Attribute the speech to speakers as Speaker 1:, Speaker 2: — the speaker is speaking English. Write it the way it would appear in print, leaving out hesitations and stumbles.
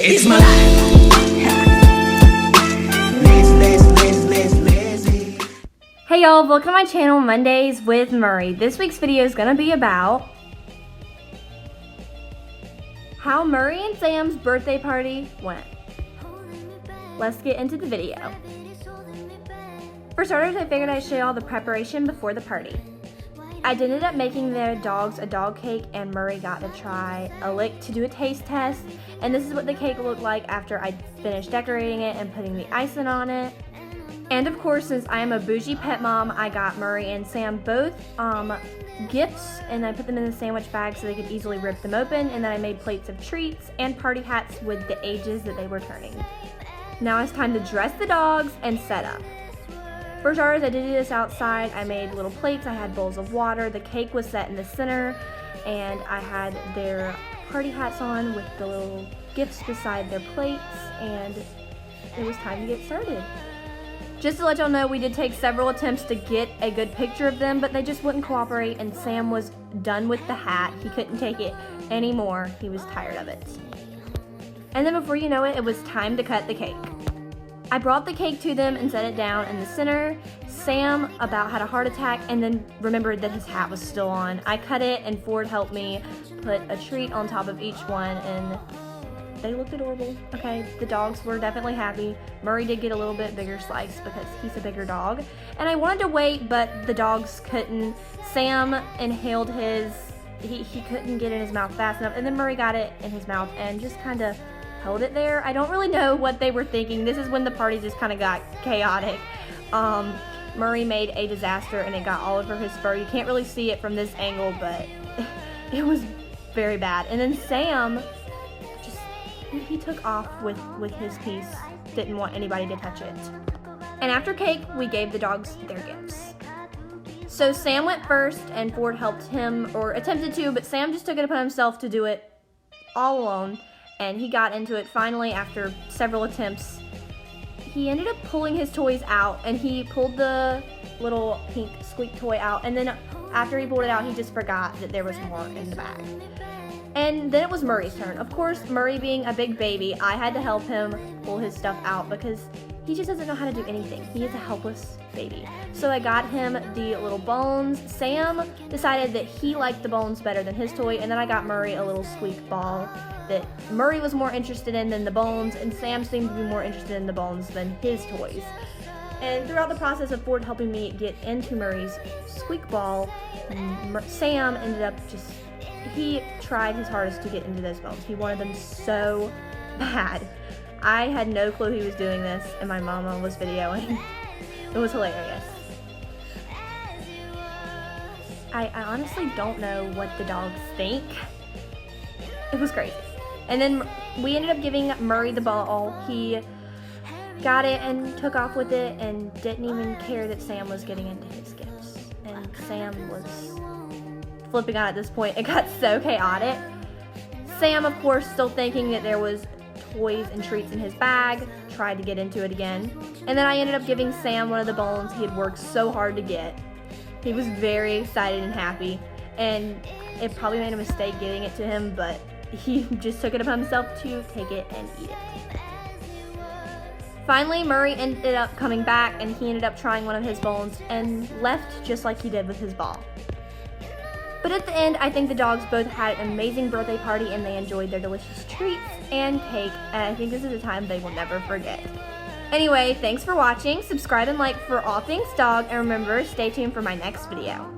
Speaker 1: It's my life.
Speaker 2: Hey y'all, welcome to my channel, Mondays with Murray. This week's video is gonna be about how Murray and Sam's birthday party went. Let's get into the video. For starters, I figured I'd show you all the preparation before the party. I ended up making their dogs a dog cake, and Murray got to try a lick to do a taste test. And this is what the cake looked like after I finished decorating it and putting the icing on it. And of course, since I am a bougie pet mom, I got Murray and Sam both gifts, and I put them in the sandwich bag so they could easily rip them open. And then I made plates of treats and party hats with the ages that they were turning. Now it's time to dress the dogs and set up. For starters, I did do this outside. I made little plates, I had bowls of water, the cake was set in the center, and I had their party hats on with the little gifts beside their plates, and it was time to get started. Just to let y'all know, we did take several attempts to get a good picture of them, but they just wouldn't cooperate, and Sam was done with the hat. He couldn't take it anymore. He was tired of it. And then before you know it, it was time to cut the cake. I brought the cake to them and set it down in the center. Sam about had a heart attack and then remembered that his hat was still on. I cut it and Ford helped me put a treat on top of each one, and they looked adorable. Okay, the dogs were definitely happy. Murray did get a little bit bigger slice because he's a bigger dog. And I wanted to wait, but the dogs couldn't. Sam inhaled his, he couldn't get it in his mouth fast enough, and then Murray got it in his mouth and just kind of held it there. I don't really know what they were thinking. This is when the party just kind of got chaotic. Murray made a disaster and it got all over his fur. You can't really see it from this angle, but it was very bad. And then Sam he took off with his piece, didn't want anybody to touch it. And after cake, we gave the dogs their gifts. So Sam went first and Ford helped him, or attempted to, but Sam just took it upon himself to do it all alone. And he got into it finally after several attempts. He ended up pulling his toys out, and he pulled the little pink squeak toy out, and then after he pulled it out, he just forgot that there was more in the bag. And then it was Murray's turn. Of course, Murray being a big baby, I had to help him pull his stuff out because he just doesn't know how to do anything. He is a helpless baby. So I got him the little bones. Sam decided that he liked the bones better than his toy, and then I got Murray a little squeak ball that Murray was more interested in than the bones, and Sam seemed to be more interested in the bones than his toys. And throughout the process of Ford helping me get into Murray's squeak ball, Sam ended up he tried his hardest to get into those bones. He wanted them so bad. I had no clue he was doing this, and my mama was videoing. It was hilarious. I honestly don't know what the dogs think. It was crazy. And then we ended up giving Murray the ball. He got it and took off with it and didn't even care that Sam was getting into his gifts. And Sam was flipping out at this point. It got so chaotic. Sam, of course, still thinking that there was toys and treats in his bag, tried to get into it again. And then I ended up giving Sam one of the bones he had worked so hard to get. He was very excited and happy, and it probably made a mistake giving it to him, but he just took it upon himself to take it and eat it. Finally, Murray ended up coming back, and he ended up trying one of his bones and left just like he did with his ball. But at the end, I think the dogs both had an amazing birthday party, and they enjoyed their delicious treats and cake, and I think this is a time they will never forget. Anyway, thanks for watching. Subscribe and like for all things dog, and remember, stay tuned for my next video.